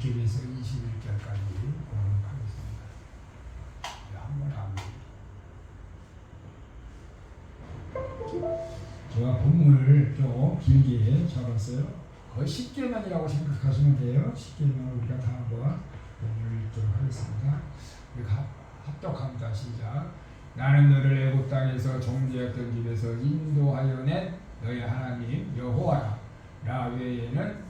20절에서 21절까지 보도록 하겠습니다. 한번 합니다. 제가 본문을 좀 길게 잡았어요. 거의 10개만이라고 생각하시면 돼요. 10개만 우리가 다 한번 본문을 읽도록 하겠습니다. 우리가 합독합니다. 시작. 나는 너를 애굽 땅에서 종되었던 집에서 인도하여 낸 너의 하나님 여호와라. 나 외에는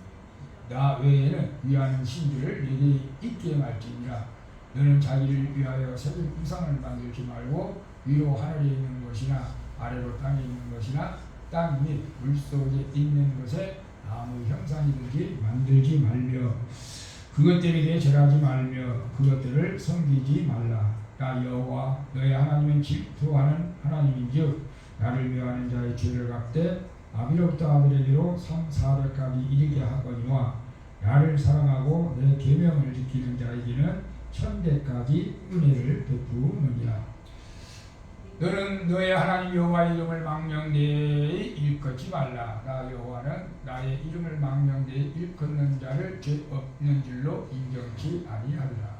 위하는 신들을 내게 있게 말지니라. 너는 자기를 위하여 새긴 우상을 만들지 말고 위로 하늘에 있는 것이나 아래로 땅에 있는 것이나 땅 및 물속에 있는 것에 아무 형상이든지 만들지 말며 그것들에게 절하지 말며 그것들을 섬기지 말라. 나 여호와 너의 하나님은 질투하는 하나님인즉 나를 묘하는 자의 죄를 갚되 아비로부터 아들에게로 3,400까지 이르게 하거니와 나를 사랑하고 내 계명을 지키는 자에게는 1,000대까지 은혜를 베푸느니라. 너는 너의 하나님 여호와의 이름을 망령되이 일컫지 말라. 나 여호와는 나의 이름을 망령되이 일컫는 자를 죄 없는 줄로 인정치 아니하리라.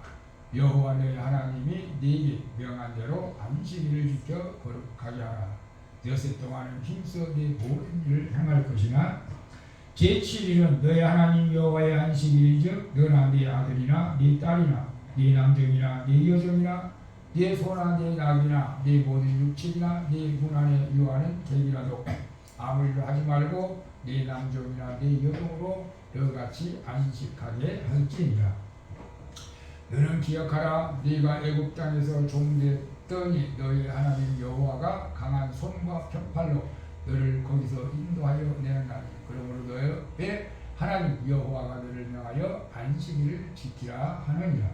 여호와 너의 하나님이 네게 명한 대로 안식일을 지켜 거룩하게 하라. 여섯 동안은 힘써 네 모든 일을 행할 것이나 제7일은 너의 하나님 여호와의 안식일이즉 너나 네 아들이나 네 딸이나 네 남정이나 네 여종이나 네 소나 네 낙이나 네 모든 육체이나 네 문 안에 유하는 객이라도 아무 일도 하지 말고 네 남종이나 네 여종으로 너같이 안식하게 할지니라. 너는 기억하라. 네가 애굽 땅에서 종되었더니 너희 하나님 여호와가 강한 손과 벽팔로 너를 거기서 인도하여 내었나니 그러므로 너의 하나님 여호와가 너를 명하여 안식일을 지키라 하느니라.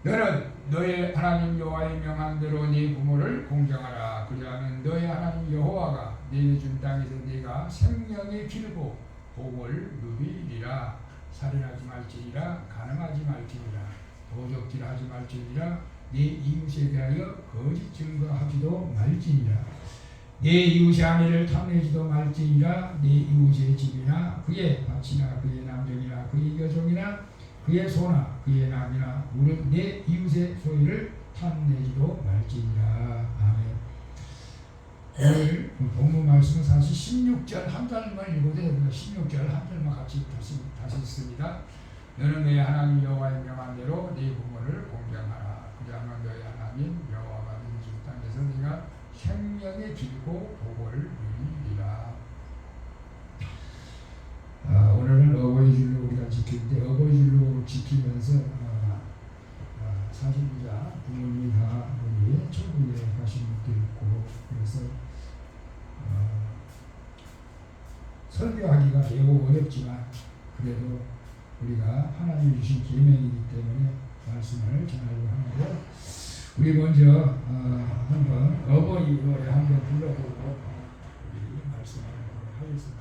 너는 너의 하나님 여호와의 명한 대로 네 부모를 공경하라. 그리하면 너의 하나님 여호와가 네게 준 땅에서 네가 생명이 길고 복을 누리리라. 살인하지 말지니라. 간음하지 말지니라. 도적질하지 말지니라. 네 이웃에 대하여 거짓 증거하지도 말지니라. 네 이웃의 아내를 탐내지도 말지니라. 네 이웃의 집이나 그의 밭이나 그의 남정이나 그의 여종이나 그의 소나 그의 낙이나 무릇 내 이웃의 소유를 탐내지도 말지니라. 아멘. 오늘 본문 말씀은 사실 16절 한 절만 읽어도 됩니다. 16절 한 절만 같이 다시 읽습니다. 너는 내 하나님 여호와의 명한 대로 네 부모를 공경하라. 그리하면 너의 하나님 여호와가 너희 주 땅에서 네가 생명의 길고 복을 누리리라. 오늘은 어버이줄로 우리가 지키는데 어버이줄로 지키면서 사실이자 부모님이 다 우리 천국에 가신 분도 있고 그래서 설교하기가 매우 어렵지만 그래도 우리가 하나님 주신 계명이기 때문에 말씀을 전하려고 하는데요. 우리 먼저 한번 어버이 노래 한번 불러보고 우리 말씀을 하겠습니다.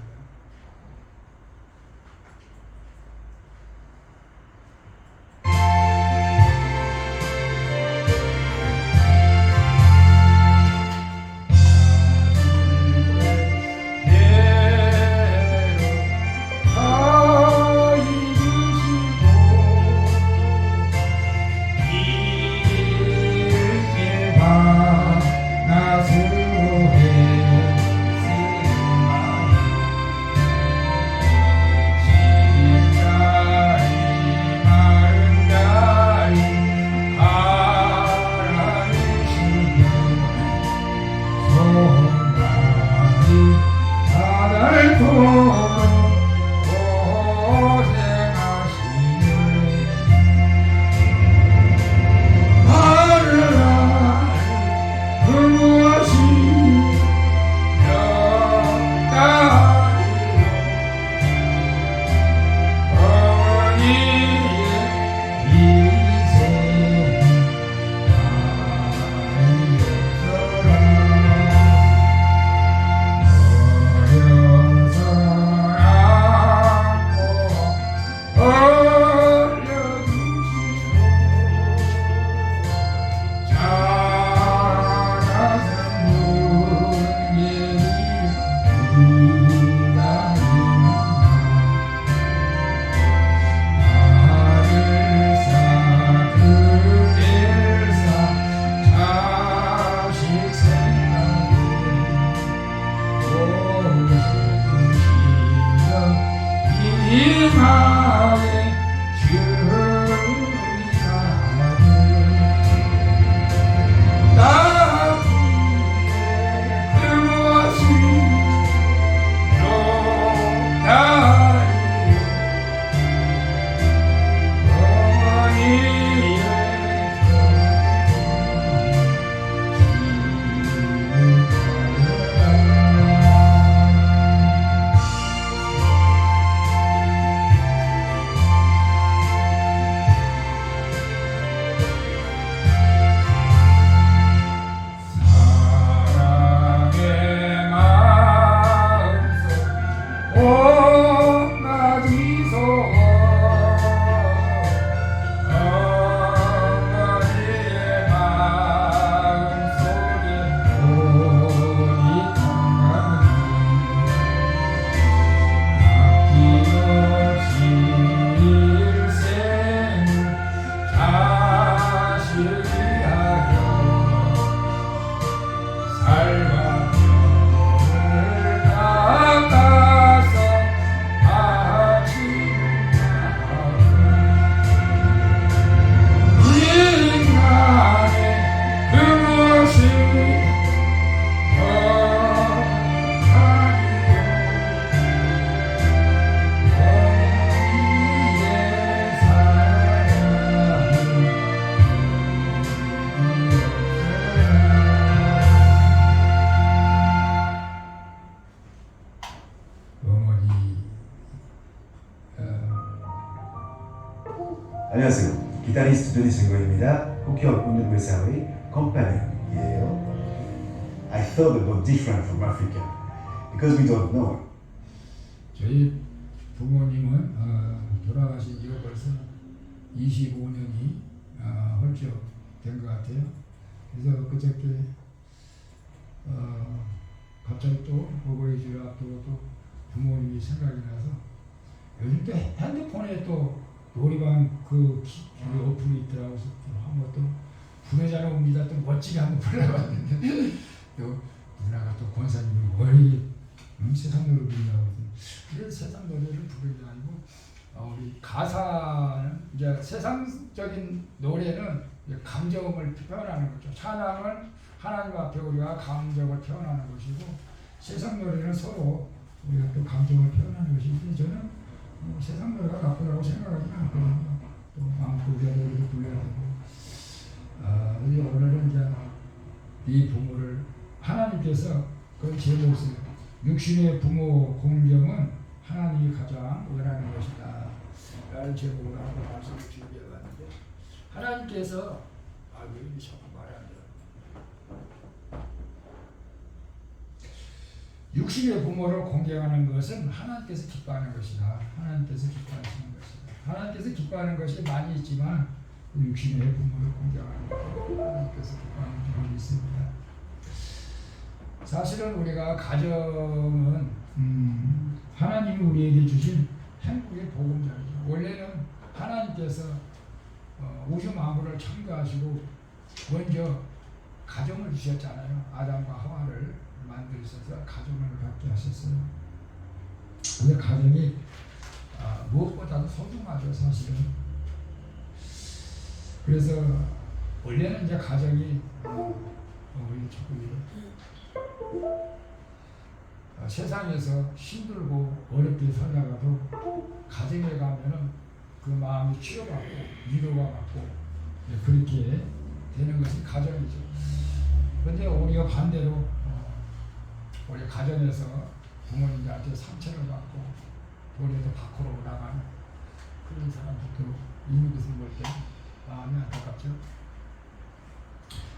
안녕하세요. 기타리스트 도니승고입니다. 호키업 운동회 사회의 컴파니언이에요. I thought about different from Africa because we don't know. 저희 부모님은 돌아가신 지가 벌써 25년이 훌쩍 된 것 같아요. 그래서 그저께 갑자기 또 어버이주일 앞두고 부모님이 생각이 나서 요즘 또 핸드폰에 또 놀이방 그 어플이 있더라고. 그래서 한번 또 부회장을 옵니다. 또 멋지게 한번 불러봤는데 또 누나가 또 권사님이 머리 세상 노래 부른다고. 그래서 세상 노래를 부르는 게 아니고 우리 가사는 이제 세상적인 노래는 이제 감정을 표현하는 거죠. 찬양은 하나님 앞에 우리가 감정을 표현하는 것이고, 세상 노래는 서로 우리가 또 감정을 표현하는 것인데, 저는 세상 노래가 나쁘다고 생각하지 않거든요. 또 마음껏 우리가 노래를 불러야 되고, 오늘은 이제 이 부모를 하나님께서 그 제목을 육신의 부모 공경은 하나님이 가장 원하는 것이다 라는 제목으로 한번 말씀을 준비해봤는데, 하나님께서 왜 이렇게 자꾸 말이 안 돼요. 육신의 부모를 공경하는 것은 하나님께서 기뻐하는 것이다. 하나님께서 기뻐하시는 것이다. 하나님께서 기뻐하는 것이 많이 있지만 육신의 부모를 공경하는 것 하나님께서 기뻐하는 부분이 있습니다. 사실은 우리가 가정은 하나님이 우리에게 주신 행복의 보금자리죠. 원래는 하나님께서 우주 만물을 창조하시고 먼저 가정을 주셨잖아요. 아담과 하와를 만드셔서 가정을 갖게 하셨어요. 근데 가정이 무엇보다도 소중하죠, 사실은. 그래서 원래는 이제 가정이 우리 자꾸 세상에서 힘들고 어렵게 살다가도 가정에 가면은 그 마음이 치료받고 위로가 받고 그렇게 되는 것이 가정이죠. 그런데 우리가 반대로 우리 가정에서 부모님들한테 상처를 받고 우리도 밖으로 나가는 그런 사람들도 있는 것을 볼 때 마음이 안타깝죠.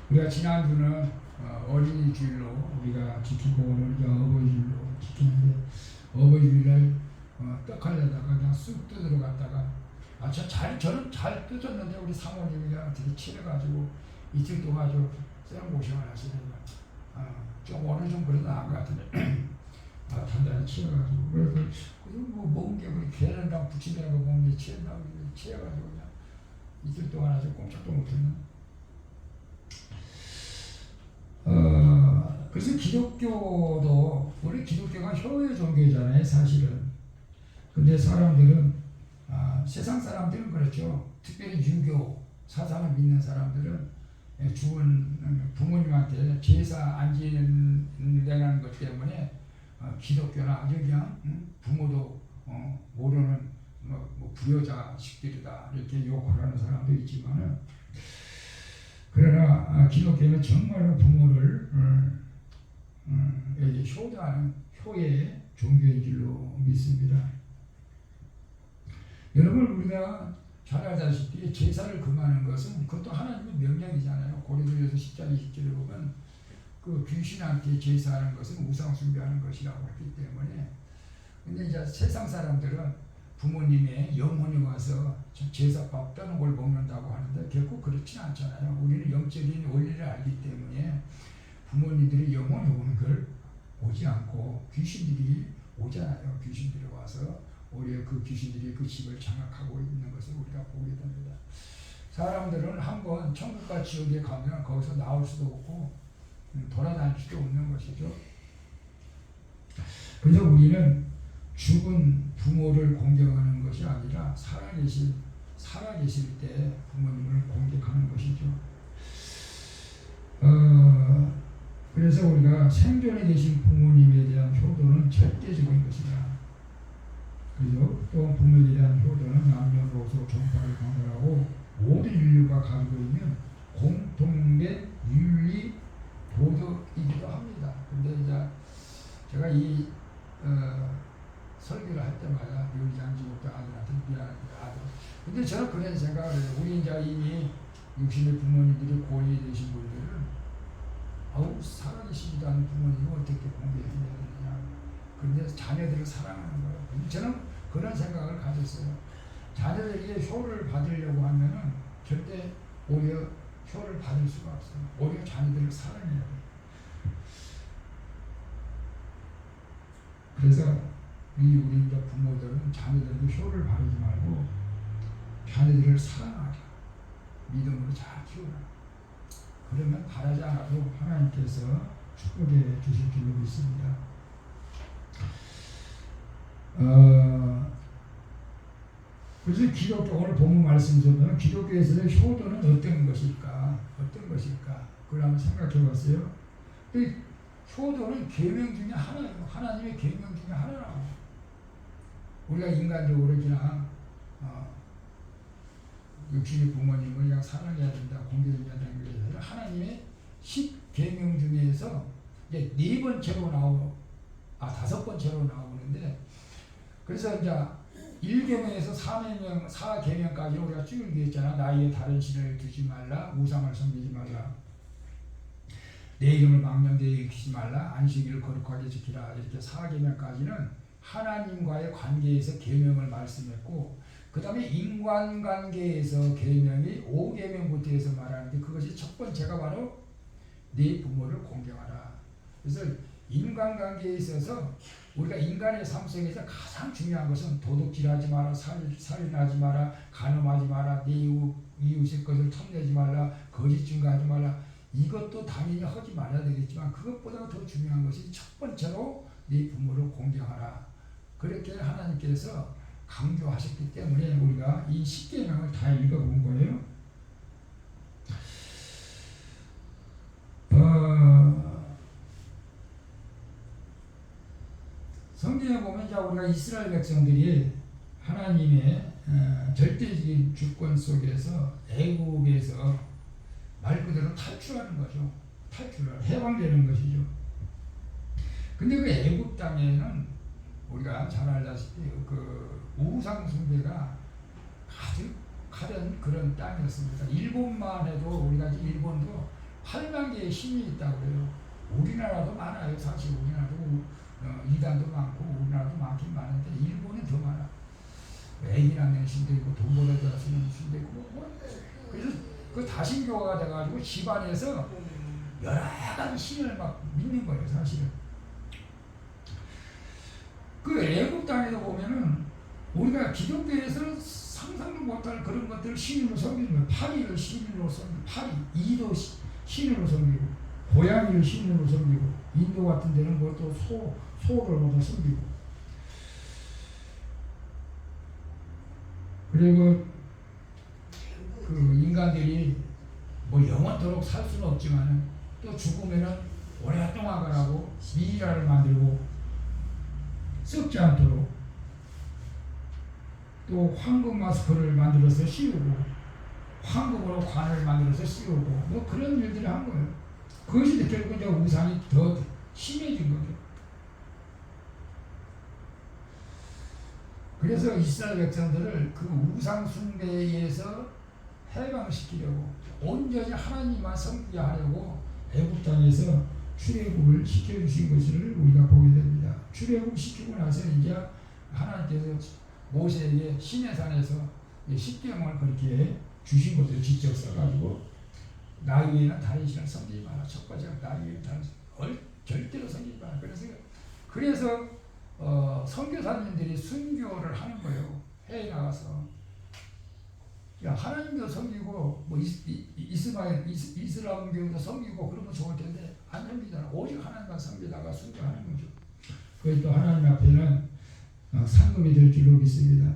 우리가 지난주는 어린이 주일로 우리가 지키고 오늘 어버이주일로 지키는데, 어버이주일날 떡하려다가 그냥 쑥 뜯으러 갔다가 저는 잘 뜯었는데 우리 사모님이 어떻게 치러가지고 이틀 동안 좀 쌩고생을 하시더니 좀 어느 정도 나은 것 같은데 단단히 치러가지고, 그래서 뭐 먹은 게 우리 계란이랑 부침개랑 거 먹은 게 치른다고 치러가지고 그냥 이틀 동안 아주 꼼짝도 못했는. 그래서 기독교도, 우리 기독교가 효의 종교잖아요, 사실은. 근데 사람들은 세상 사람들은 그렇죠. 특별히 유교 사상을 믿는 사람들은 죽은 부모님한테 제사 안 지낸다는 것 때문에 기독교는 아주 그냥 부모도 모르는 뭐 불효자식들이다 이렇게 욕을 하는 사람도 있지만은, 그러나 기독교는 정말로 부모를 효도하는 효의 종교인 줄로 믿습니다. 여러분, 우리가 잘 알다시피 제사를 금하는 것은 그것도 하나님의 명령이잖아요. 고린도전서 10장 20절에 보면 그 귀신한테 제사하는 것은 우상 숭배하는 것이라고 했기 때문에. 근데 이제 세상 사람들은 부모님의 영혼이 와서 제사밥 떠는 걸 먹는다고 하는데 결국 그렇지는 않잖아요. 우리는 영적인 원리를 알기 때문에 부모님들이 영혼이 오는 걸 오지 않고 귀신들이 오잖아요. 귀신들이 와서 오히려 그 귀신들이 그 집을 장악하고 있는 것을 우리가 보게 됩니다. 사람들은 한번 천국과 지옥에 가면 거기서 나올 수도 없고 돌아다닐 수도 없는 것이죠. 그래서 우리는 죽은 부모를 공경하는 것이 아니라 살아계실 때 부모님을 공격하는 것이죠. 그래서 우리가 생존에 계신 부모님에 대한 효도는 절대적인 것이다. 그리고 또 부모에 대한 효도는 남녀노소 종파를 강조하고 모든 인류가 가지고 있는 공통된 윤리 도덕이기도 합니다. 근데 이제 제가 이 설교를 할 때마다 우리 장지부터 아들한테 미안합니다. 아들. 근데 저는 그런 생각을 해요. 우리 이제 이미 육신의 부모님들이 고인이 되신 분들은 살아계시지도 않은 부모님을 어떻게 공개해야 되느냐. 근데 자녀들을 사랑하는 거예요. 저는 그런 생각을 가졌어요. 자녀들에게 효를 받으려고 하면은 절대 오히려 효를 받을 수가 없어요. 오히려 자녀들을 사랑해야 돼요. 그래서 우리 이제 부모들은 자녀들에게 효를 바르지 말고 자녀들을 사랑하자. 믿음으로 잘 키우라. 그러면 바라지 않아도 하나님께서 축복해 주실 줄로 믿습니다. 그래서 기독교, 오늘 본문 말씀에서는 기독교에서의 효도는 어떤 것일까? 그걸 한번 생각해 봤어요. 효도는 계명 중에 하나예요. 하나님의 계명 중에 하나라고. 우리가 인간적으로 그냥 육신의 부모님을 그냥 사랑해야 된다, 공경해야 된다는 게 아니라 하나님의 10계명 중에서 이제 4번째로 다섯 번째로 나오는데, 그래서 이제 1계명에서 4계명까지 우리가 쭉 얘기했잖아. 나의 다른 신을 두지 말라, 우상을 섬기지 말라, 내 이름을 망령되이 익히지 말라, 안식일을 거룩하게 지키라. 이렇게 4계명까지는 하나님과의 관계에서 계명을 말씀했고, 그 다음에 인간관계에서 계명이 5계명부터 해서 말하는데, 그것이 첫 번째가 바로 네 부모를 공경하라. 그래서 인간관계에 있어서 우리가 인간의 삶 속에서 가장 중요한 것은 도둑질하지 마라, 살인하지 마라, 간음하지 마라, 네 이웃의 것을 탐내지 말라, 거짓 증거하지 말라. 이것도 당연히 하지 말아야 되겠지만 그것보다 더 중요한 것이 첫 번째로 네 부모를 공경하라. 그렇게 하나님께서 강조하셨기 때문에 우리가 이 10계명을 다 읽어본 거예요. 성경에 보면 우리가 이스라엘 백성들이 하나님의 절대적인 주권 속에서 애국에서 말 그대로 탈출하는 거죠. 해방되는 것이죠. 근데 그 애국 땅에는 우리가 잘 알다시피 그 우상 숭배가 가득하던 그런 땅이었습니다. 일본만 해도 우리가 일본도 8만 개의 신이 있다고 해요. 우리나라도 많아요. 사실 우리나라도 이단도 많고 우리나라도 많긴 많은데 일본은 더 많아. 애기라는 신도 있고 돈벌어다 쓰는 신도 있고 그래서 그 다신교가 돼가지고 집안에서 여러 가지 신을 막 믿는 거예요. 사실은. 그 애국 땅에서 보면은 우리가 기독교에서 상상도 못할 그런 것들을 신으로 섬기는 거예요. 파리를 신으로 섬기고, 이도 신으로 섬기고, 고양이를 신으로 섬기고, 인도 같은 데는 그것도 소를 모두 섬기고. 그리고 그 인간들이 뭐 영원토록 살 수는 없지만 또 죽으면은 오랫동안 가라고 미이라를 만들고 썩지 않도록 또 황금 마스크를 만들어서 씌우고 황금으로 관을 만들어서 씌우고 뭐 그런 일들을 한 거예요. 그것이 결국 이제 우상이 더 심해진 거죠. 그래서 이스라엘 백성들을 그 우상 숭배에서 해방시키려고 온전히 하나님만 섬기게 하려고 애굽 땅에서 출애굽을 시켜주신 것을 우리가 보게 됩니다. 출애굽 시키고 나서 이제 하나님께서 모세에게 시내산에서 십계명을 그렇게 주신 것을 직접 써가지고 나 위에는 다른 신을 섬기지 마라. 첫 번째가 나 위에는 다른 신을 절대로 섬기지 마라. 그래서 선교사님들이 순교를 하는 거예요. 해외 나가서 하나님도 섬기고 뭐 이슬람교도 섬기고 그러면 좋을 텐데 안 섬기잖아. 오직 하나님만 섬기다가 순교하는 거죠. 그것이 또 하나님 앞에는 상급이 될 줄로 믿습니다.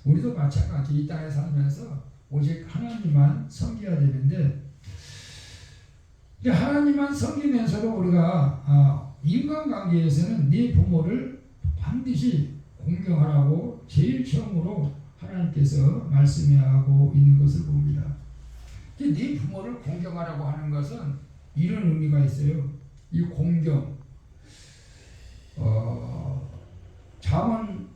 우리도 마찬가지 이 땅에 살면서 오직 하나님만 섬겨야 되는데 하나님만 섬기면서도 우리가 인간관계에서는 네 부모를 반드시 공경하라고 제일 처음으로 하나님께서 말씀하고 있는 것을 봅니다. 네 부모를 공경하라고 하는 것은 이런 의미가 있어요. 이 공경 잠언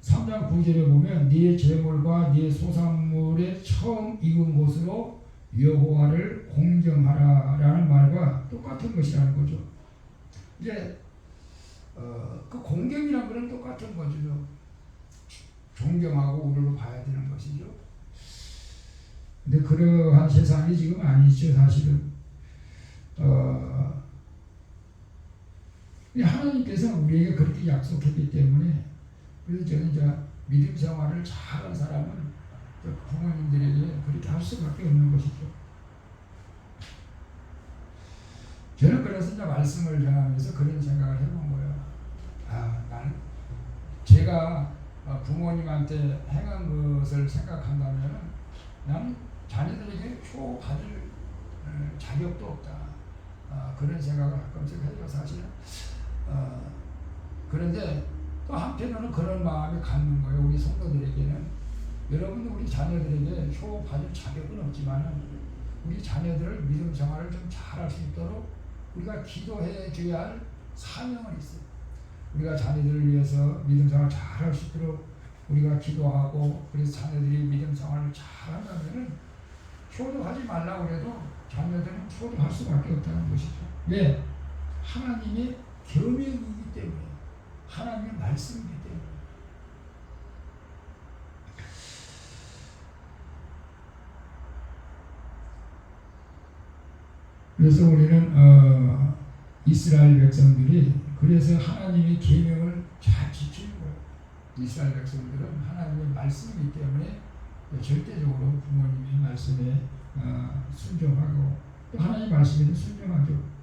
3장 9절에 보면 네 재물과 네 소산물의 처음 익은 곳으로 여호와를 공경하라라는 말과 똑같은 것이라는 거죠. 이제 그 공경이란 거는 똑같은 거죠. 존경하고 우러러 봐야 되는 것이죠. 근데 그러한 세상이 지금 아니죠, 사실은. 하나님께서 우리에게 그렇게 약속했기 때문에 그래서 저는 이제 믿음 생활을 잘한 사람은 부모님들에게 그렇게 할 수밖에 없는 것이죠. 저는 그래서 이제 말씀을 전하면서 그런 생각을 해본 거예요. 나는 제가 부모님한테 행한 것을 생각한다면 나는 자녀들에게 효받을 자격도 없다. 그런 생각을 가끔씩 해요, 사실은. 그런데 또 한편으로는 그런 마음이 갖는 거예요. 우리 성도들에게는 여러분 우리 자녀들에게 효받을 자격은 없지만 우리 자녀들을 믿음 생활을 좀 잘할 수 있도록 우리가 기도해 줘야 할 사명은 있어요. 우리가 자녀들을 위해서 믿음 생활을 잘할 수 있도록 우리가 기도하고 그래서 자녀들이 믿음 생활을 잘한다면 효도하지 말라고 해도 자녀들은 효도할 수밖에 없다는 것이죠. 왜? 하나님의 계명이기 때문에 하나님의 말씀이기 때문에. 그래서 우리는 이스라엘 백성들이 그래서 하나님의 계명을 잘 지키는 거예요. 이스라엘 백성들은 하나님의 말씀이기 때문에 절대적으로 부모님의 말씀에 순종하고 또 하나님의 말씀에도 순종하죠.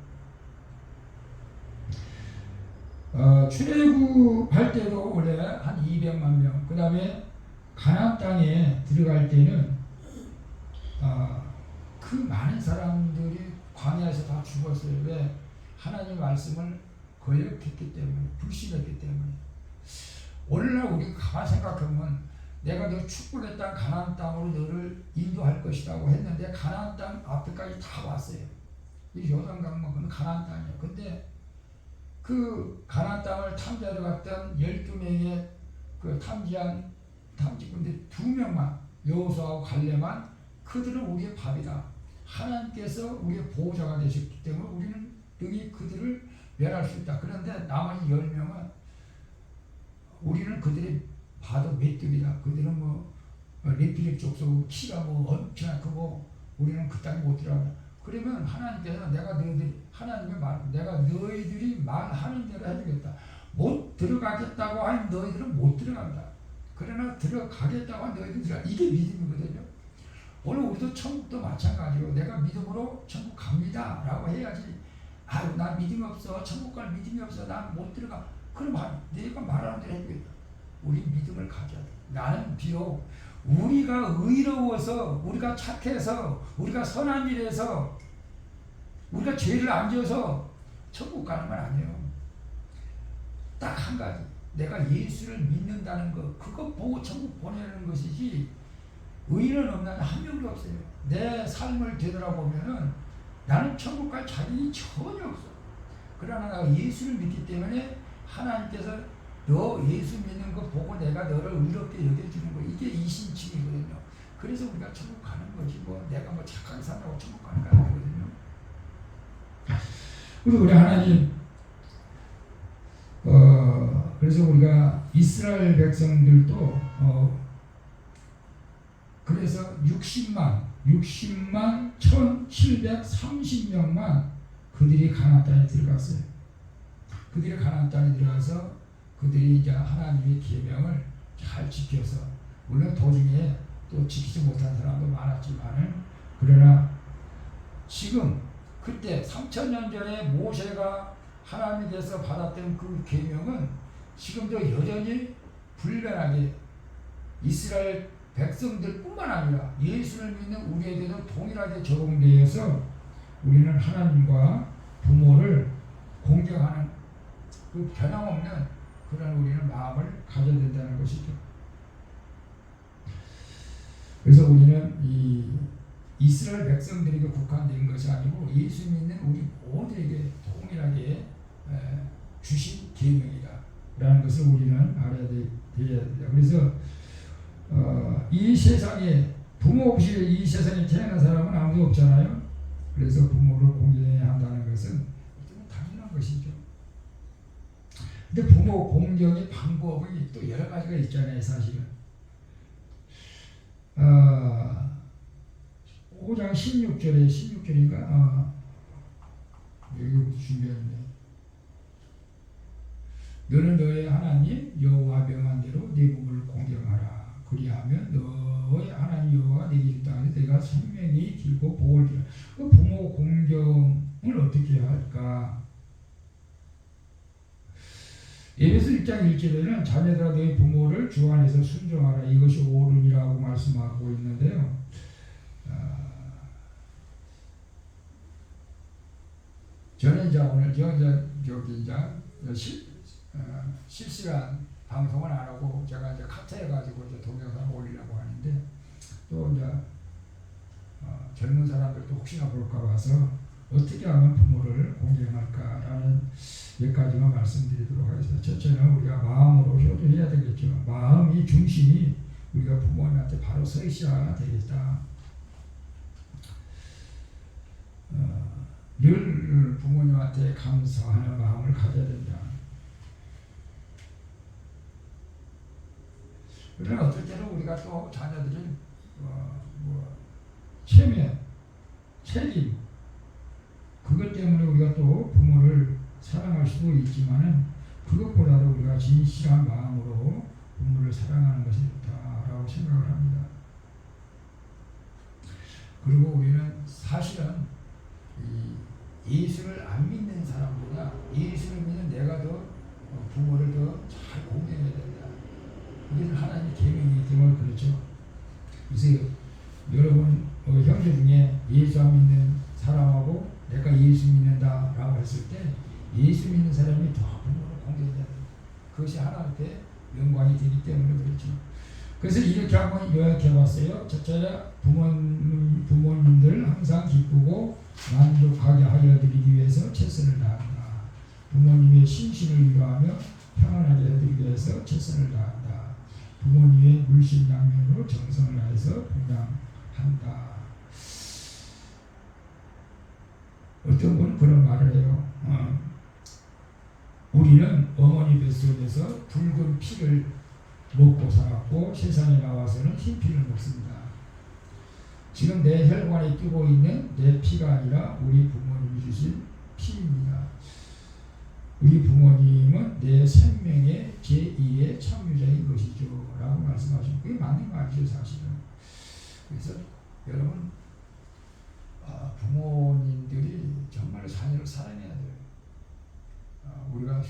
출애굽할 때도 원래 한 200만 명, 그 다음에 가나안 땅에 들어갈 때는 그 많은 사람들이 광야에서 다 죽었어요. 왜? 하나님의 말씀을 거역했기 때문에, 불신했기 때문에. 오늘날 우리가 가만 생각하면 내가 너 축복의 땅 가나안 땅으로 너를 인도할 것이라고 했는데 가나안 땅 앞에까지 다 왔어요. 이 요단강만은 가나안 땅이에요. 근데 그 가나안 땅을 탐지하러 갔던 12명의 그 탐지한 탐지꾼들 2명만 여호수아하고 갈렙만 그들은 우리의 밥이다. 하나님께서 우리의 보호자가 되셨기 때문에 우리는 여기 그들을 멸할 수 있다. 그런데 나머지 10명은 우리는 그들이 봐도 메뚜기다. 그들은 뭐 레필릭 족속 키가 뭐 엄청나 크고 우리는 그 땅에 못 들어간다. 그러면 하나님께서 내가 너희들이 말하는 대로 해주겠다. 못 들어가겠다고 하면 너희들은 못 들어간다. 그러나 들어가겠다고 하면 너희들은 들어가. 이게 믿음이거든요. 오늘 우리도 천국도 마찬가지로 내가 믿음으로 천국 갑니다 라고 해야지. 아유 나 믿음이 없어. 천국 갈 믿음이 없어. 난 못 들어가. 그럼 내가 말하는 대로 해주겠다. 우리 믿음을 가져야 돼. 나는 비록 우리가 의로워서, 우리가 착해서, 우리가 선한 일에서, 우리가 죄를 안 지어서 천국 가는 건 아니에요. 딱 한 가지, 내가 예수를 믿는다는 거, 그거 보고 천국 보내는 것이지, 의인은 없나니 한 명도 없어요. 내 삶을 되돌아보면은 나는 천국 갈 자격이 전혀 없어. 그러나 내가 예수를 믿기 때문에 하나님께서 너 예수 믿는 거 보고 내가 너를 의롭게 여겨주는 거, 이게 이신칭이거든요. 그래서 우리가 천국 가는 거지, 뭐 내가 뭐 착하게 산다고 천국 가는 거 아니거든요. 그래서 우리 하나님, 그래서 우리가 이스라엘 백성들도 그래서 60만 1730명만 그들이 가나안 땅에 들어갔어요. 그들이 가나안 땅에 들어가서 그들이 이제 하나님의 계명을 잘 지켜서, 물론 도중에 또 지키지 못한 사람도 많았지만은, 그러나 지금 그때 3000년 전에 모세가 하나님께서 받았던 그 계명은 지금도 여전히 불변하게 이스라엘 백성들뿐만 아니라 예수를 믿는 우리에게도 동일하게 적용되어서 우리는 하나님과 부모를 공경하는 그 변함없는 그런 우리는 마음을 가져야 된다는 것이죠. 그래서 우리는 이 이스라엘 백성들에게 국한된 것이 아니고 예수 믿는 우리 모두에게 동일하게 주신 계명이다라는 것을 우리는 알아야 됩니다. 그래서 이 세상에 부모 없이 이 세상에 태어난 사람은 아무도 없잖아요. 그래서 부모를 공경해야 한다는 것은 당연한 것이죠. 근데 부모 공경의 방법이 또 여러 가지가 있잖아요, 사실은. 5장 16절인가? 여기부터 준비했네. 너는 너의 하나님 여호와 명한 대로 네 부모를 공경하라. 그리하면 너의 하나님 여호와가 내게 줄 땅에서 내가 생명이 길고 복을 주라. 그 부모 공경을 어떻게 해야 할까? 에베소 1장 1절에는 자녀들아 너희 부모를 주 안에서 순종하라. 이것이 옳으니라고 말씀하고 있는데요. 저는 이제 오늘 실시간 방송은 안 하고 제가 이제 카트해 가지고 이제 동영상 올리려고 하는데, 또 이제 젊은 사람들도 혹시나 볼까 봐서 어떻게 하면 부모를 공경할까라는 몇 가지만 말씀드리도록 하겠습니다. 첫째는 우리가 마음으로 효도해야 되겠죠. 마음이 중심이 우리가 부모님한테 바로 서 있어야 되겠다. 늘 부모님한테 감사하는 마음을 가져야 된다. 그러나 어떨 때는 우리가 또 자녀들이 체면, 책임, 그것 때문에 우리가 또 부모를 사랑할 수도 있지만은, 그것보다도 우리가 진실한 마음으로 부모를 사랑하는 것이 좋다라고 생각을 합니다. 그리고 우리는 사실은 예수를 안 믿는 사람보다 예수를 믿는 내가 더 부모를 더 잘 공경해야 된다. 이게 하나님의 계명이기 때문에 그렇죠. 그래서 여러분 형제 중에 예수 안 믿는 사람하고 내가 예수 믿는다라고 했을 때 예수 믿는 사람이 더 부모를 공경해야 된다. 그것이 하나님께 영광이 되기 때문에 그렇죠. 그래서 이렇게 한번 요약해봤어요. 첫째, 부모님들 항상 기쁘고 만족하게 하여 드리기 위해서 최선을 다한다. 부모님의 심신을 위로하며 평안하게 해드리기 위해서 최선을 다한다. 부모님의 물심양면으로 정성을 다해서 봉양한다. 어떤 분은 그런 말을 해요. 우리는 어머니 뱃속에서 붉은 피를 먹고 살았고 세상에 나와서는 흰 피를 먹습니다. 지금 내 혈관에 뛰고 있는 내 피가 아니라 우리 부모님이 주신 피입니다. 우리 부모님은 내 생명의 제2의 창조자인 것이죠 라고 말씀하시고, 그게 맞는 말이죠 사실은. 그래서 여러분 부모님들이 정말 자녀를 사랑해야 돼요. 우리가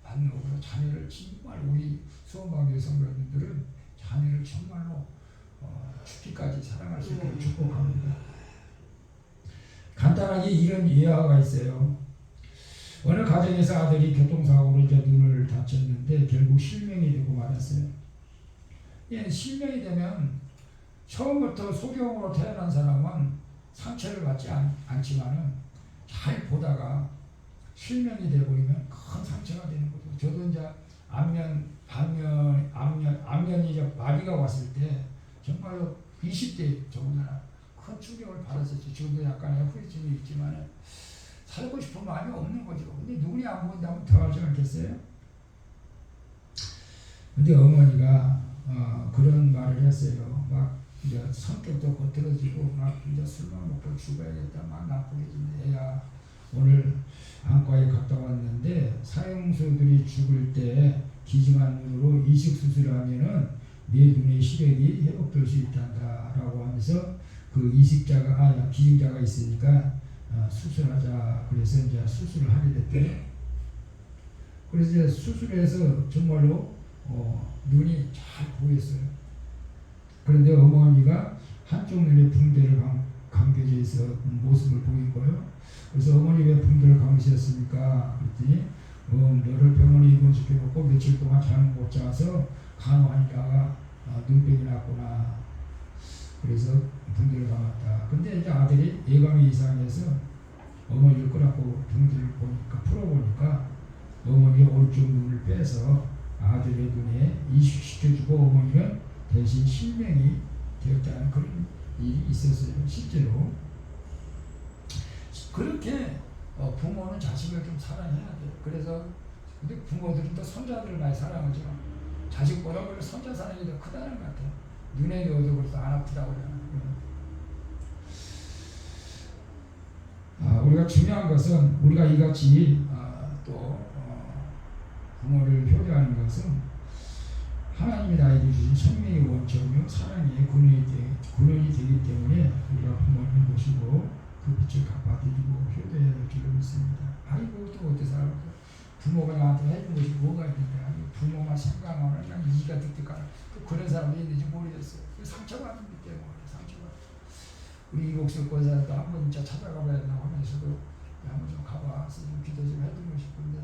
반목으로 자녀를 정말 우리 수원방교 성도님들은 자녀를 정말로 죽기까지 사랑할 수 있도록 축복합니다. 간단하게 이런 예화가 있어요. 어느 가정에서 아들이 교통사고로 이제 눈을 다쳤는데 결국 실명이 되고 말았어요. 예, 실명이 되면 처음부터 소경으로 태어난 사람은 상처를 받지 않지만은 잘 보다가 실명이 되어버리면 큰 상처가 되는 거죠. 저도 이제 안면이 이제 마비가 왔을 때 정말로 20대 저보다 큰 충격을 받았었죠. 지금도 약간의 후유증이 있지만 살고 싶은 마음이 없는 거죠. 근데 눈이 안 보인다면 더 하지 않겠어요? 근데 어머니가 그런 말을 했어요. 막 이제 성격도 거칠어지고 막 이제 술만 먹고 죽어야겠다 막 나쁘게진데 애야 오늘 안과에 갔다 왔는데 사형수들이 죽을 때 기증한 눈으로 이식 수술을 하면은 내 눈의 시력이 회복될 수 있단다라고 하면서 그 이식자가 기증자가 있으니까 수술하자 그래서 이제 수술을 하게 됐대요. 그래서 이제 수술해서 정말로 눈이 잘 보였어요. 그런데 어머니가 한쪽 눈에 붕대를 감겨져 있어 모습을 보인 거예요. 그래서 어머니 왜 붕대를 감으셨습니까? 그랬더니 너를 병원에 입원시켜놓고 며칠 동안 잠을 못 자서 간호하니까 눈병이 났구나. 그래서 붕대를 감았다. 근데 이제 아들이 예감이 이상해서 어머니를 끌어안고 붕대를 보니까 풀어보니까 어머니의 오른쪽 눈을 빼서 아들의 눈에 이식시켜주고 어머니는 대신 실명이 되었다는 그런 일이 있었어요. 실제로 그렇게 부모는 자식을 좀 사랑해야 돼요. 그래서 근데 부모들은 또 손자들을 많이 사랑하죠. 자식보다 오히려 손자 사랑이 더 크다는 것 같아요. 눈에 넣어도 그래서 안 아프다고 그러는 우리가 중요한 것은 우리가 이같이 또 부모를 효도하는 것은 하나님이 나에게 주신 생명의 원천이요 사랑의 근원이 되기 때문에 우리가 부모를 모시고 그 빛을 갚아드리고 효도해야 될 줄로 믿습니다. 아이고 또 어떻게 살아? 부모가 나한테 해준 것이 뭐가 있는데 부모만 생각하면 그냥 이가 득득하는 그런 사람이 있는지 모르겠어요. 상처받기 때문에 상처받. 우리 이곡수 권사도 한번 진짜 찾아가봐야 되나 하면서도 한번 좀 가봐 좀 기도 좀 해드리고 싶은데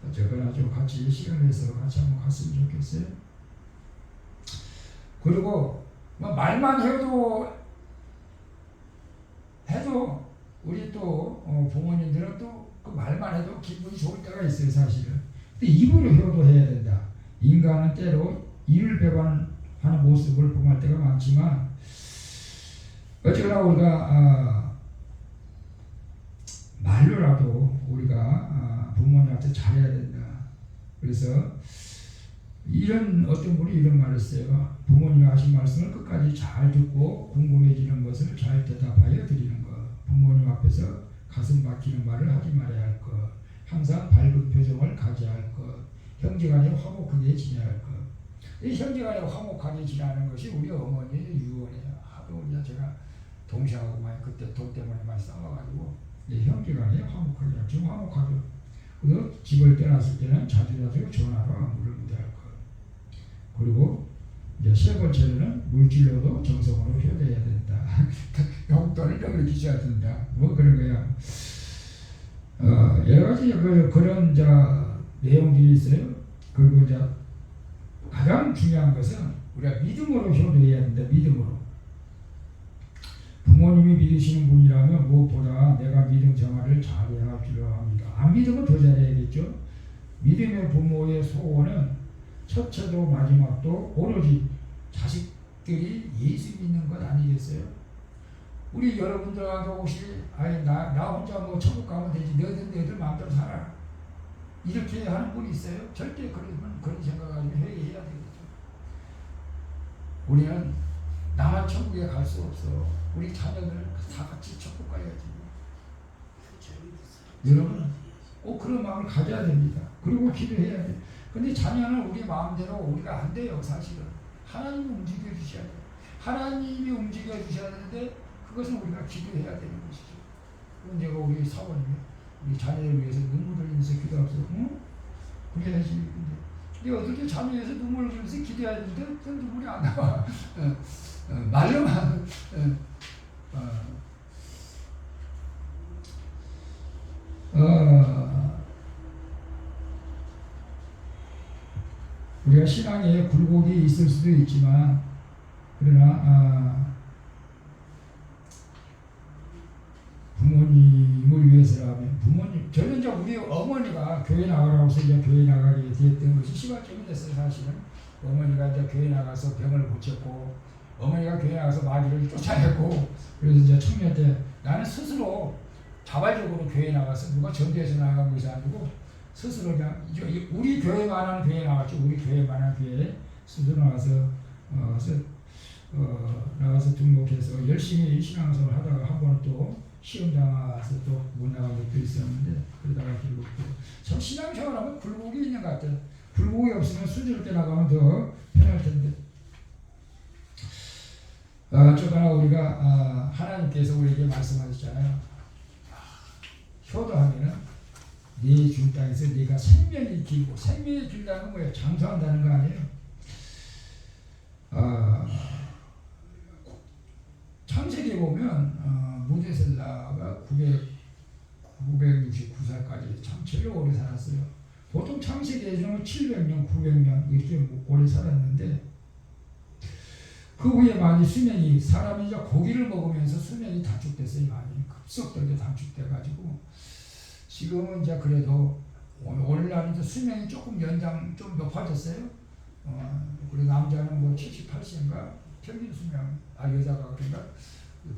어쨌거나 좀 같이 시간 내서 같이 한번 갔으면 좋겠어요. 그리고 뭐 말만 해도 우리 또 부모님들은 또 그 말만 해도 기분이 좋을 때가 있어요 사실은. 근데 입으로 효도해야 된다. 인간은 때로 이를 배반하는 모습을 범할 때가 많지만 어쨌거나 우리가 말로라도 우리가 부모님한테 잘해야 된다. 그래서 어떤 분이 이런 말을 했어요. 부모님이 하신 말씀을 끝까지 잘 듣고 궁금해지는 것을 잘 대답하여 드리는 것. 부모님 앞에서 가슴 박히는 말을 하지 말아야 할 것. 항상 밝은 표정을 가져야 할 것. 형제간에 화목하게 지내야 할 것. 이 형제간에 화목하게 지내는 것이 우리 어머니의 유언이에요. 하도 제가 동생하고 많이 그때 돈 때문에 많이 싸워가지고 형제간에 화목하게 지금 화목하죠. 그리고 집을 떠났을 때는 자주 전화로 안부를 묻어야 할 것. 그리고 이제 세 번째로는 물질로도 정성으로 효도해야 된다. 용돈을 여기 주셔야 된다. 뭐 그런 거야. 여러 가지 그런 내용들이 있어요. 그리고 가장 중요한 것은 우리가 믿음으로 효도해야 된다. 믿음으로. 부모님이 믿으시는 분이라면 무엇보다 내가 믿음 생활을 잘해야 할 줄 압니다. 안 믿으면 더 잘해야겠죠. 믿음의 부모의 소원은 첫째도 마지막도 오로지 자식들이 예수 믿는 것 아니겠어요? 우리 여러분들하고 혹시 나 혼자 뭐 천국 가면 되지 너희들 마음대로 살아 이렇게 하는 분이 있어요? 절대 그런 생각을 회개해야 되겠죠. 우리는 나만 천국에 갈 수 없어. 우리 자녀들 다 같이 천국 가야지. 여러분 꼭 그런 마음을 가져야 됩니다. 그리고 기도해야 돼. 근데 자녀는 우리 마음대로 우리가 안 돼요. 사실은 하나님이 움직여 주셔야 돼요. 하나님이 움직여 주셔야 되는데 그것은 우리가 기도해야 되는 것이죠. 그럼 제가 우리 사모님이 우리 자녀를 위해서 눈물을 흘리면서 기도하면서 그래야지. 근데 어떻게 자녀에서 눈물을 흘려서 기도해야 되는데 눈물이 안 나와. 말로만. 우리가 신앙에 굴곡이 있을 수도 있지만, 그러나 부모님을 위해서라면, 저는 이제 우리 어머니가 교회 나가라고 해서 이제 교회 나가게 됐던 것이 시발점이 됐어요. 사실은 어머니가 이제 교회 나가서 병을 고쳤고, 어머니가 교회 나가서 마귀를 쫓아냈고, 그래서 이제 청년 때 나는 스스로 자발적으로 교회 나가서, 누가 전도해서 나간 것이 아니고 스스로 그냥 우리 교회만한 교회 나왔죠. 우리 교회만한 교회 스스로 나가서 나가서 등록해서 열심히 신앙생활 하다가 한 번은 또 시험 당해서 또 못 나간 적도 있었는데, 그러다가 결국 참 신앙생활하면 굴곡이 있는 것 같아요. 굴곡이 없으면 순조롭게 나가면 더 편할 텐데. 어쩌거나 우리가 하나님께서 우리에게 말씀하셨잖아요. 효도하면은 네 준 땅에서 네가 생명이 길고, 생명이 길다는 건 뭐예요? 장수한다는 거 아니에요? 창세기에 보면 무드셀라가 969살까지 참 제일 오래 살았어요. 보통 창세기에서는 700년, 900년 이렇게 오래 살았는데, 그 후에 많이 수명이, 사람이 이제 고기를 먹으면서 수명이 단축됐어요. 많이 급속도로 단축돼가지고 지금은 이제 그래도 오늘날 이제 수명이 조금 연장 좀 높아졌어요. 그리고 남자는 뭐 70, 80인가 평균 수명, 여자가 그런가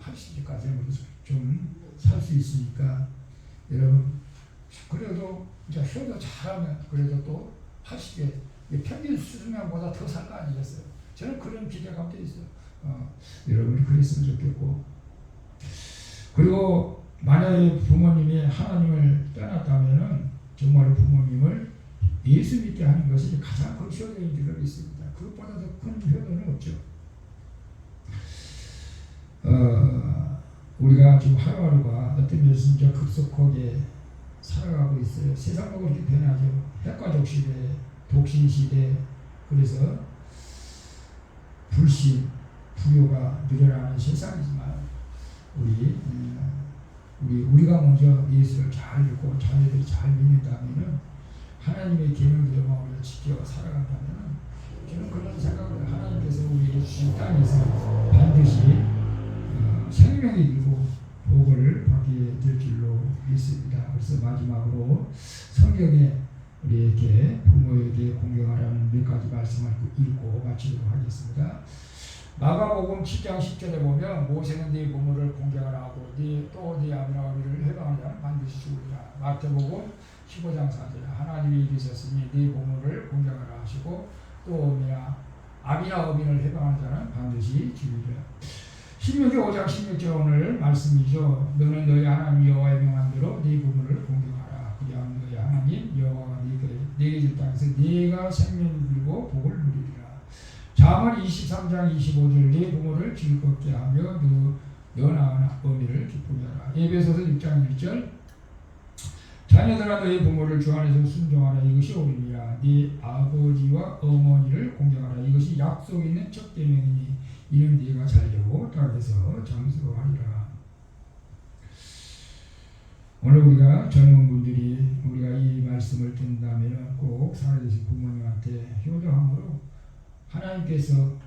80까지는 좀 살 수 있으니까, 여러분 그래도 이제 효도 잘하면 그래도 또 80에 평균 수명보다 더 살 거 아니겠어요? 저는 그런 기대감도 있어요. 여러분이 그랬으면 좋겠고, 그리고 만약에 부모님이 하나님을 떠났다면은 정말 부모님을 예수 믿게 하는 것이 가장 큰 효도인 줄 있습니다. 그것보다 더 큰 효도는 없죠. 우리가 지금 하루하루가 어떤 면에서 이제 급속하게 살아가고 있어요. 세상도 그렇게 변하죠. 핵가족 시대, 독신 시대, 그래서 불신, 불효가 늘어나는 세상이지만, 우리가 먼저 예수를 잘 믿고 자녀들이 잘 믿는다면은, 하나님의 계명대로만 우리를 지켜 살아간다면은, 저는 그런 생각을, 하나님께서 우리에게 주신 땅에서 반드시 생명이 길고 복을 받게 될 줄로 믿습니다. 그래서 마지막으로 성경에 우리에게 부모에게 공경하라는 몇 가지 말씀을 읽고 마치도록 하겠습니다. 마가복음 7장 10절에 보면, 모세는 네 부모를 공경하라 하고 또 네 아비나 어미를 해방하는 자는 반드시 죽으리라. 마태복음 15장 4절에 하나님이 이르셨으니 네 부모를 공경하라 하시고 또 아비나 어미를 해방하는 자는 반드시 죽으리라. 신명기 5장 16절 오늘 말씀이죠. 너는 너희 하나님 여호와의 명한대로 네 부모를 공경하라. 그리하면 너희 하나님 여호와가 네게 줄 땅에서 네가 생명을 빌고 복을 누리리라. 잠언 23장 25절 네 부모를 즐겁게 하며 너 낳은 어미를 기쁘게 하라. 에베소서 6장 1절 자녀들아 너희 부모를 주 안에서 순종하라. 이것이 옳으니라. 네 아버지와 어머니를 공경하라. 이것이 약속 있는 첫 계명이니 이는 네가 잘되고 땅에서 장수하리라. 오늘 우리가 젊은 분들이 우리가 이 말씀을 듣는다면 꼭 살아계신 부모님한테 효도함으로 하나님께서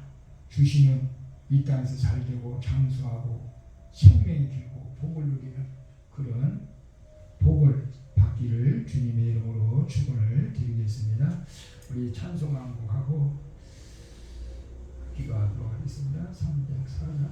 주시는 이 땅에서 잘되고 장수하고 생명이 길고 복을 누리는 그런 복을 받기를 주님의 이름으로 축원을 드리겠습니다. 우리 찬송 한 곡하고 기도하도록 하겠습니다. 304장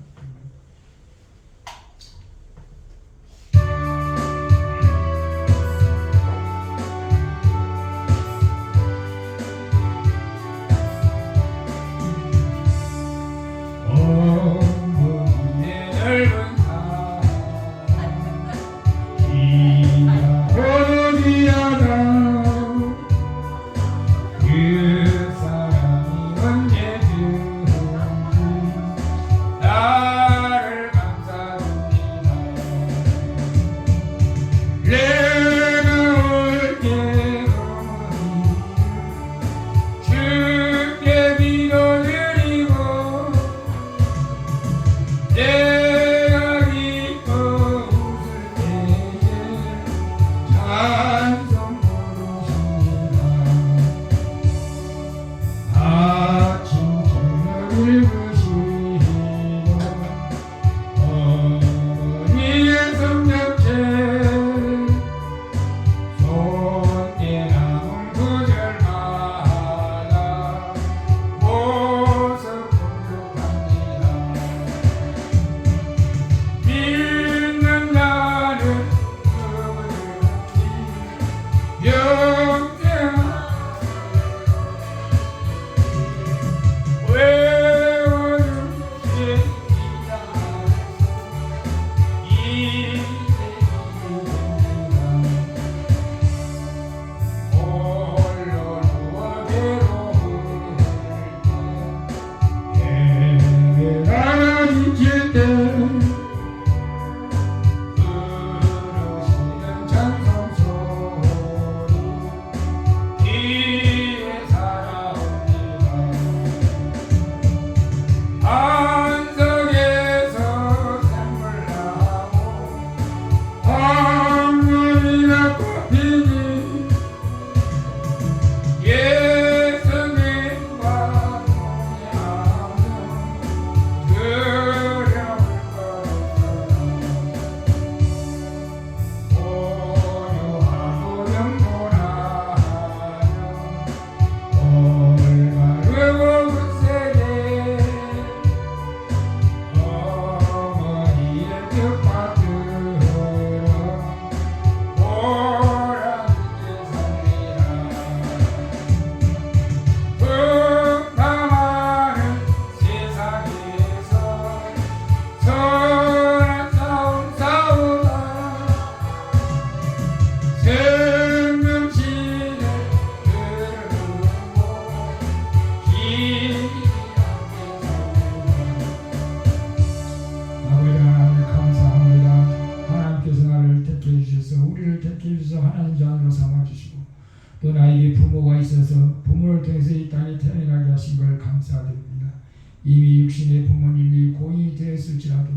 이미 육신의 부모님이 고인이 되었을지라도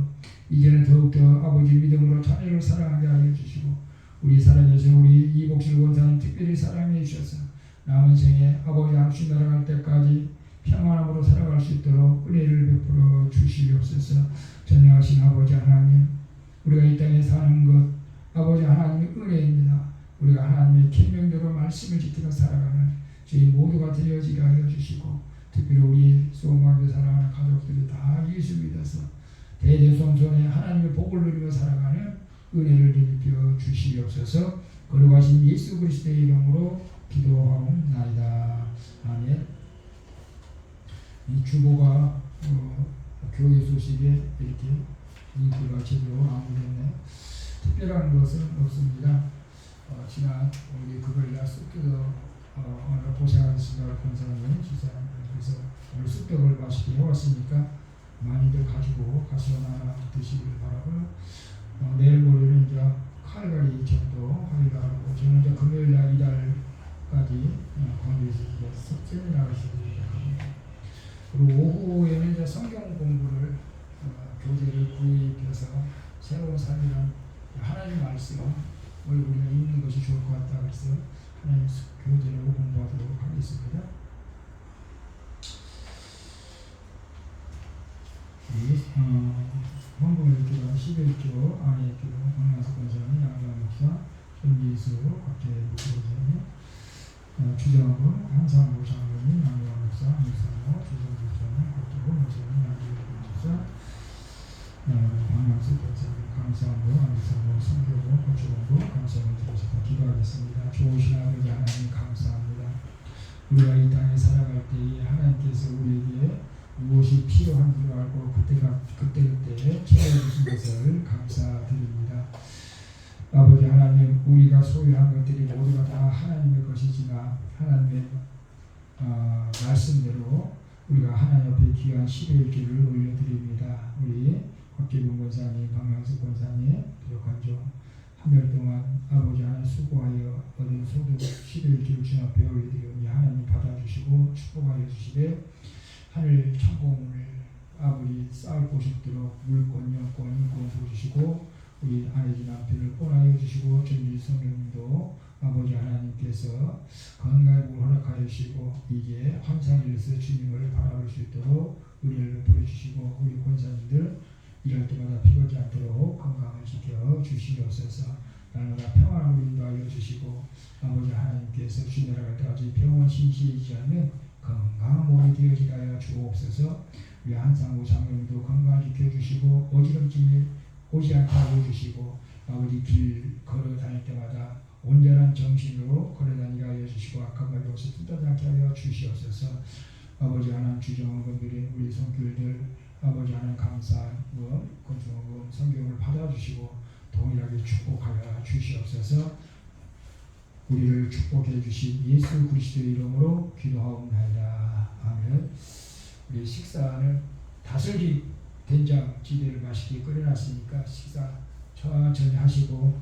이제는 더욱더 아버지 믿음으로 자녀를 사랑하게 하여 주시고 우리 살아계신 우리 이복실 원사님 특별히 사랑해 주셔서 남은 생에 아버지 안수 날아갈 때까지 평안함으로 살아갈 수 있도록 은혜를 베풀어 주시옵소서. 전능하신 아버지 하나님, 우리가 이 땅에 사는 것 아버지 하나님의 은혜입니다. 우리가 하나님의 계명대로 말씀을 지키며 살아가는 저희 모두가 되어지게 하여 주시고 특별히 우리 소망교 사랑하는 가족들이 다 예수 믿어서 대대손손에 하나님의 복을 누리며 살아가는 은혜를 베풀어 주시옵소서. 거룩하신 예수 그리스도의 이름으로 기도하옵나이다. 아멘. 이 주보가 교회 소식에 이렇게 인기가 제대로 마무리됐네요. 특별한 것은 없습니다. 지난 우리 그걸날 습격을 오늘 고생하셨습니다. 권사님, 지사님. 그래서 오늘 습격을 맛있게 해왔으니까 많이들 가지고 가서 나눠 드시길 바라고요. 내일 모레는 이제 칼갈이 정도 하기로 하고 저는 이제 금요일날 이달까지 광주에서 세미나를 시작합니다. 그리고 오후에는 이제 성경 공부를 교재를 구입해서 새로운 삶이란 하나님 말씀을 우리가 읽는 것이 좋을 것 같다 그래서 하나님 교재를 공부하도록 하겠습니다. 헌금을 기도 11조 안에 기도 황만석 권사님, 양양 목사, 손지수 곽재부 권사님, 주정부 한상부 장로님, 양양 목사, 안익상호 주정부 장로님, 곽재부 목사님, 양양 목사, 황만석 권사님, 감사하고 안익상호 성교부 고추본부 감사를 드리셔서 기도하겠습니다. 좋으신 아버지 하나님 감사합니다. 우리가 이 땅에 살아갈 때에 하나님께서 우리에게 무엇이 필요한 줄 알고 그때그때 채워주신 것을 감사드립니다. 아버지 하나님, 우리가 소유한 것들이 모두가 다 하나님의 것이지만 하나님의 말씀대로 우리가 하나님 앞에 귀한 11기를 올려드립니다. 우리 곽기봉 권사님, 박명수 권사님, 그리고 관종 한 달 동안 아버지 하나님 수고하여 얻은 소득 11기를 주님 앞에 올려드리오니 하나님 받아주시고 축복하여 주시되 하늘 천공을 아버지 쌓을 곳이 있도록 물권, 영권, 인권 부어주시고 우리 아내지 남편을 권하여 주시고 전지 성령님도 아버지 하나님께서 건강을 허락하여 주시고 이제 환상일에서 주님을 바라볼 수 있도록 은혜를 베풀어주시고 우리 권사님들 이럴 때마다 피곤하지 않도록 건강을 지켜 주시옵소서. 날마다 평안함을 인도하여 주시고 아버지 하나님께서 주님 나라갈 때까지 병원 신시하지 않는 건강한 몸이 되어지게 하여 주옵소서. 우리 한상우 장로님도 건강을 지켜주시고 어지럼증이 오지 않게 하여 주시고 아버지 길 걸어 다닐 때마다 온전한 정신으로 걸어 다니게 하여 주시고 악한 말이 없이 뜯어지 않게 하여 주시옵소서. 아버지 하나님 주정원 드린 우리 성교회들 아버지 하나님 감사한 건축원 성경을 받아주시고 동일하게 축복하여 주시옵소서. 우리를 축복해 주신 예수 그리스도의 이름으로 기도하옵나이다. 아멘. 우리 식사는 다슬기 된장찌개를 맛있게 끓여놨으니까 식사 천천히 하시고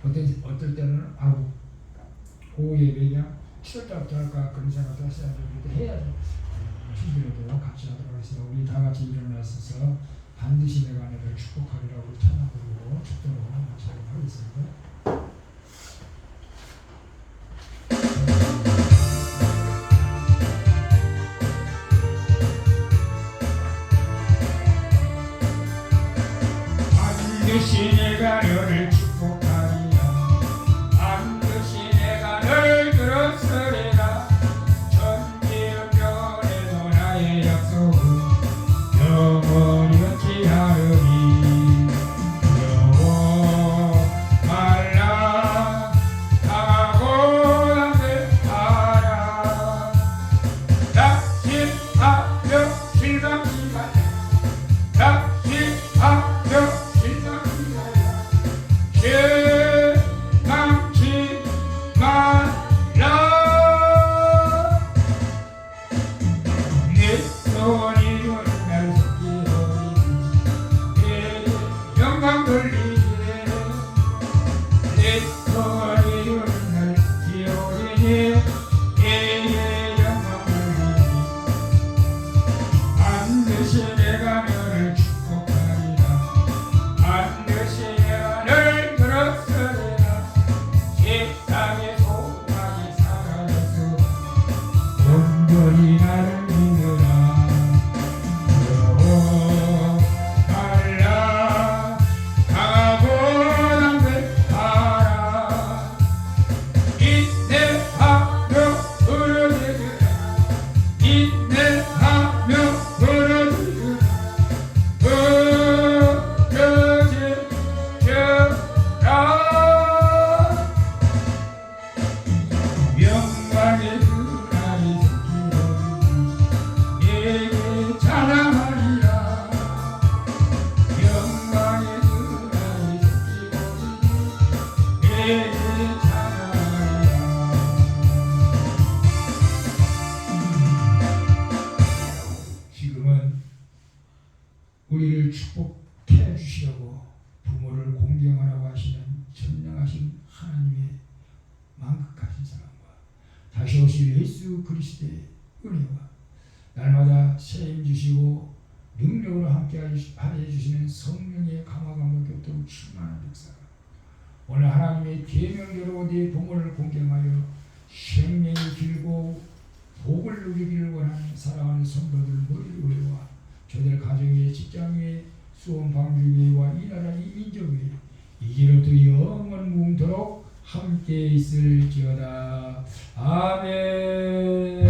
어떨 때는 오후에 그냥 7월달부터 할까 그런 생각도 하셔야 되는데 해야죠. 힘들어도 같이 하도록 하겠습니다. 우리 다 같이 일어나셔서 반드시 내가 너를 축복하리라고 찬양으로 축도로 마치도록 하겠습니다. 반드시 내가 너를 축복하리라. 반드시 내가 너를 들었으리라. 천지변에도 나의 약속은 영원히 변치 않으니 두려워 말라. 강하고 담대하라. 낙심하며 실망하라. 낙심하며 실망치 말라. 내 손이 날 속이오니 내 영광 돌리네. 내 손이 날 속이오니 내 영광 돌리네. 반드시 내가 너를 축복하리라. 반드시 내가 너를 들었으리라. 세상의 소망이 사라졌어. 온전히 나를 믿으라. 말라 강하고 담백하라. 인내하며 부르짖으라. 인내하며 부르짖으라. 부르짖으라. 영광의 그날이 새끼로니 내게 찬양하리라. 영광의 그날이 새끼로니 내게 찬양하리라. 지금은 우리를 축복해 주시려고 부모를 공경하라고 하시는 전능하신 하나님의 만극하신 사랑과 다시 오실 예수 그리스도의 은혜와 날마다 세임 주시고 능력으로 함께 하여 주시는 성령의 강화감과 교통 충만한 역사가 오늘 하나님의 계명대로 네 부모를 공경하여 생명이 길고 복을 누리기를 원하는 사랑하는 성도들 모두와 저들 가정의 직장의 수원 방주교회와 이 나라 이 민족의 이제로부터 영원 무궁토록 함께 있을지어다. 아멘.